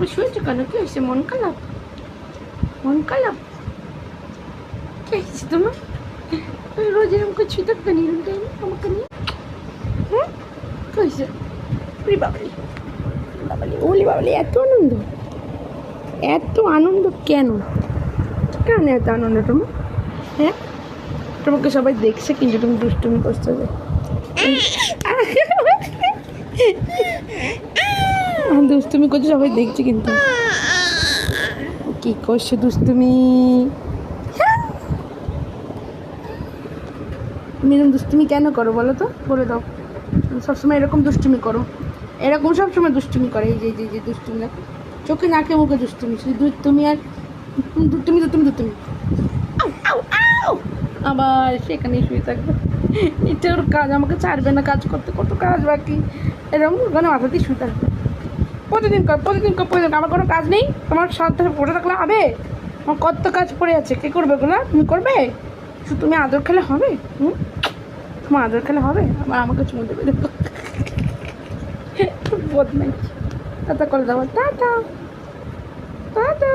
করে শুয়েছো কেন? কি হয়েছে? মন খারাপ? মন খারাপ? কি হয়েছে তোমার? রোজ এরকম করে ছুঁয়ে থাকবে নিরুন টাইমে আমাকে নিয়ে? হ্যাঁ, কি হয়েছে? ওরে বাবালি, বাবালি, ওলি বাবালি, এত আনন্দ, এত আনন্দ কেন? কেন এত আনন্দ তোমার? হ্যাঁ, তোমাকে সবাই দেখছে কিন্তু তুমি দুষ্টুমি করছো যে। দুষ্টুমি করছো, সবাই দেখছে কিন্তু। কি করছে দুষ্টুমি? তুমি এরকম দুষ্টুমি কেন করো বলো তো? বলে দাও। সবসময় এরকম দুষ্টুমি করো, এরকম সবসময় দুষ্টুমি করে। এই যে যে যে দুষ্টুমি দেখো, চোখে নাকে মুখে দুষ্টুমি, শুধু তুমি আর তুমি তো তুমি তো তুমি। আবার সেখানেই শুয়ে থাকবে, এটা ওর কাজ, আমাকে ছাড়বে না কাজ করতে, কত কাজ বাকি। এরকম ওখানে মাথাতেই শুয়ে থাকবে প্রতিদিন কর, প্রতিদিন কর, প্রতিদিন। আমার কোনো কাজ নেই? তোমার সাথে পড়ে থাকলে হবে? আমার কত কাজ পড়ে আছে, কে করবে ওগুলো? তুমি করবে? শুধু তুমি আদর খেলে হবে? তোমার আদর খেলে হবে? আবার আমাকে চুমু দেবে, দেখো বদমাইশ। টাটা করে দেবো, টাটা টাটা।